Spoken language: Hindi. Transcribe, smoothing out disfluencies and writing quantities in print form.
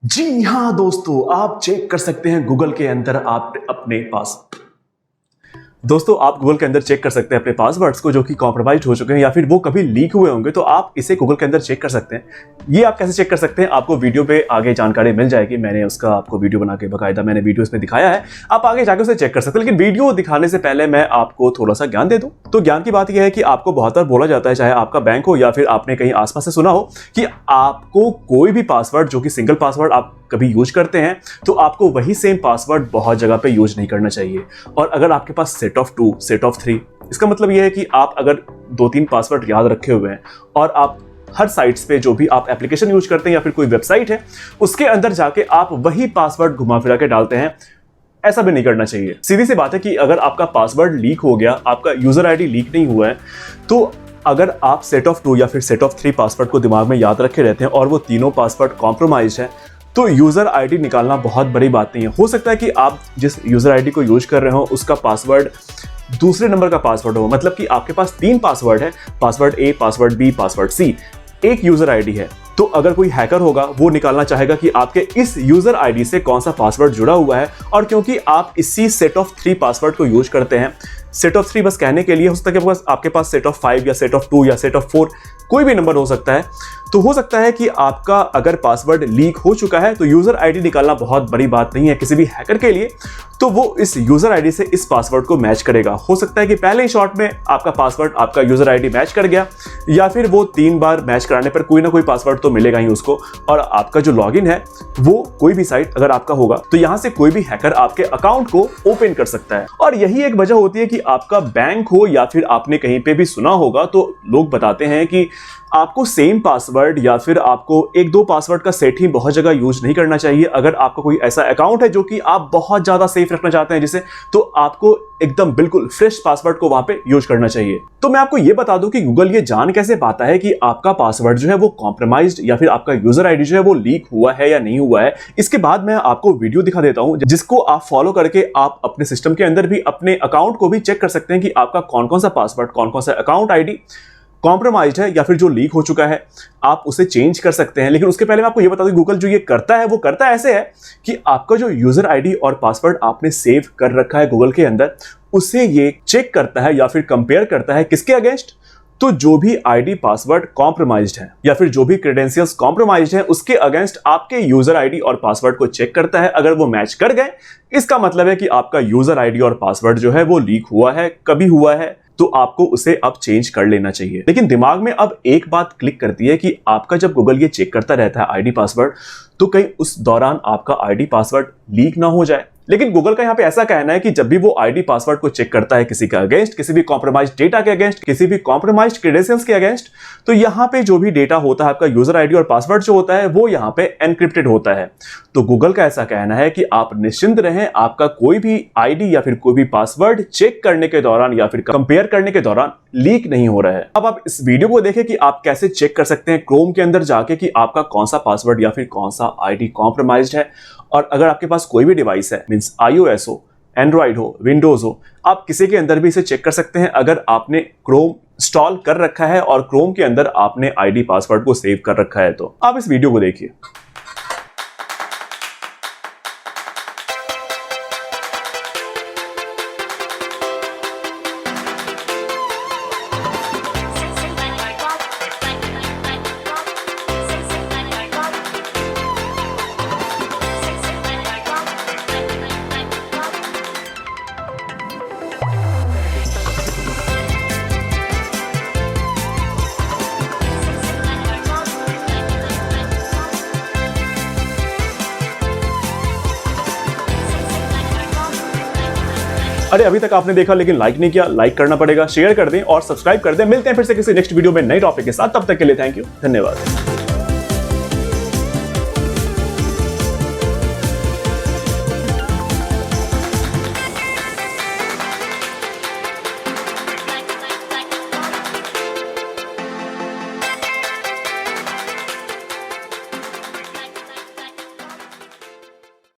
जी हाँ दोस्तों, आप चेक कर सकते हैं गूगल के अंदर आप अपने पास आप गूगल के अंदर चेक कर सकते हैं अपने पासवर्ड्स को जो कि कॉम्प्रोमाइज हो चुके हैं या फिर वो कभी लीक हुए होंगे, तो आप इसे गूगल के अंदर चेक कर सकते हैं। ये आप कैसे चेक कर सकते हैं, आपको वीडियो पे आगे जानकारी मिल जाएगी। मैंने उसका आपको वीडियो बना के बकायदा मैंने वीडियो इसमें दिखाया है, आप आगे जाकर उसे चेक कर सकते हैं। लेकिन वीडियो दिखाने से पहले मैं आपको थोड़ा सा ज्ञान दे दूं। तो ज्ञान की बात यह है कि आपको बहुत बार बोला जाता है, चाहे आपका बैंक हो या फिर आपने कहीं आसपास से सुना हो, कि आपको कोई भी पासवर्ड जो कि सिंगल पासवर्ड आप कभी यूज करते हैं तो आपको वही सेम पासवर्ड बहुत जगह पे यूज नहीं करना चाहिए। और अगर आपके पास सेट ऑफ 2, सेट ऑफ 3, इसका मतलब यह है कि आप अगर 2-3 पासवर्ड याद रखे हुए हैं और आप हर साइट्स पे जो भी आप एप्लीकेशन यूज करते हैं या फिर कोई वेबसाइट है उसके अंदर जाके आप वही पासवर्ड घुमा फिरा के डालते हैं, ऐसा भी नहीं करना चाहिए। सीधी सी बात है कि अगर आपका पासवर्ड लीक हो गया, आपका यूजर आईडी लीक नहीं हुआ है, तो अगर आप सेट ऑफ 2 या फिर सेट ऑफ 3 पासवर्ड को दिमाग में याद रखे रहते हैं और वो तीनों पासवर्ड कॉम्प्रोमाइज है, तो यूजर आईडी निकालना बहुत बड़ी बात नहीं है। हो सकता है कि आप जिस यूजर आईडी को यूज कर रहे हो उसका पासवर्ड दूसरे नंबर का पासवर्ड हो, मतलब कि आपके पास 3 पासवर्ड है, पासवर्ड ए, पासवर्ड बी, पासवर्ड सी, एक यूजर आईडी है। तो अगर कोई हैकर होगा वो निकालना चाहेगा कि आपके इस यूजर आईडी से कौन सा पासवर्ड जुड़ा हुआ है, और क्योंकि आप इसी सेट ऑफ 3 पासवर्ड को यूज करते हैं, सेट ऑफ 3 बस कहने के लिए, हो सकता है कि आपके पास सेट ऑफ 5 या सेट ऑफ 2 या सेट ऑफ 4 कोई भी नंबर हो सकता है। तो हो सकता है कि आपका अगर पासवर्ड लीक हो चुका है तो यूजर आईडी निकालना बहुत बड़ी बात नहीं है किसी भी हैकर के लिए। तो वो इस यूजर आईडी से इस पासवर्ड को मैच करेगा। हो सकता है कि पहले ही शॉट में आपका पासवर्ड आपका यूजर आईडी मैच कर गया, या फिर वो 3 बार मैच कराने पर कोई ना कोई पासवर्ड तो मिलेगा ही उसको, और आपका जो लॉगिन है वो कोई भी साइट अगर आपका होगा तो यहां से कोई भी हैकर आपके अकाउंट को ओपन कर सकता है। और यही एक वजह होती है कि आपका बैंक हो या फिर आपने कहीं पे भी सुना होगा तो लोग बताते हैं कि आपको सेम पासवर्ड या फिर आपको 1-2 पासवर्ड का सेट ही बहुत जगह यूज नहीं करना चाहिए। अगर आपका कोई ऐसा अकाउंट है जो कि आप बहुत ज्यादा सेफ रखना चाहते हैं जिसे, तो आपको एकदम बिल्कुल फ्रेश पासवर्ड को वहां पे यूज करना चाहिए। तो मैं आपको ये बता दूं कि गूगल ये जान कैसे पाता है कि आपका पासवर्ड जो है वो कॉम्प्रोमाइज्ड या फिर आपका यूजर आईडी जो है वो लीक हुआ है या नहीं हुआ है। इसके बाद मैं आपको वीडियो दिखा देता हूं जिसको आप फॉलो करके आप अपने सिस्टम के अंदर भी अपने अकाउंट को भी चेक कर सकते हैं कि आपका कौन कौन सा पासवर्ड, कौन कौन सा अकाउंट आईडी कॉम्प्रोमाइज्ड है या फिर जो लीक हो चुका है, आप उसे चेंज कर सकते हैं। लेकिन उसके पहले मैं आपको ये बता दूं, गूगल जो ये करता है वो करता ऐसे है कि आपका जो यूजर आईडी और पासवर्ड आपने सेव कर रखा है गूगल के अंदर, उसे ये चेक करता है या फिर कंपेयर करता है किसके अगेंस्ट, तो जो भी आईडी पासवर्ड कॉम्प्रोमाइज्ड है या फिर जो भी क्रेडेंशियल्स कॉम्प्रोमाइज्ड है उसके अगेंस्ट आपके यूजर आईडी और पासवर्ड को चेक करता है। अगर वो मैच कर गए, इसका मतलब है कि आपका यूजर आईडी और पासवर्ड जो है वो लीक हुआ है, कभी हुआ है, तो आपको उसे अब चेंज कर लेना चाहिए। लेकिन दिमाग में अब एक बात क्लिक करती है कि आपका जब गूगल ये चेक करता रहता है आईडी पासवर्ड, तो कहीं उस दौरान आपका आईडी पासवर्ड लीक ना हो जाए। लेकिन गूगल का यहां पे ऐसा कहना है कि जब भी वो आईडी पासवर्ड को चेक करता है किसी का अगेंस्ट, किसी भी कॉम्प्रोमाइज्ड डेटा के अगेंस्ट, किसी भी कॉम्प्रोमाइज्ड क्रेडेंशियल्स के अगेंस्ट, तो यहां पे जो भी डेटा होता है, आपका यूजर आईडी और पासवर्ड जो होता है वो यहां पे एनक्रिप्टेड होता है। तो गूगल का ऐसा कहना है कि आप निश्चिंत रहें, आपका कोई भी आईडी या फिर कोई भी पासवर्ड चेक करने के दौरान या फिर कंपेयर करने के दौरान लीक नहीं हो रहा है। अब आप इस वीडियो को देखें कि आप कैसे चेक कर सकते हैं क्रोम के अंदर जाके कि आपका कौन सा पासवर्ड या फिर कौन सा आईडी कॉम्प्रोमाइज्ड है। और अगर आपके पास कोई भी डिवाइस है, मींस iOS हो, एंड्रॉइड हो, विंडोज हो, आप किसी के अंदर भी इसे चेक कर सकते हैं। अगर आपने क्रोम इंस्टॉल कर रखा है और क्रोम के अंदर आपने आईडी पासवर्ड को सेव कर रखा है, तो आप इस वीडियो को देखिए। अरे अभी तक आपने देखा लेकिन लाइक नहीं किया, लाइक करना पड़ेगा, शेयर कर दें और सब्सक्राइब कर दें। मिलते हैं फिर से किसी नेक्स्ट वीडियो में नए टॉपिक के साथ। तब तक के लिए थैंक यू, धन्यवाद।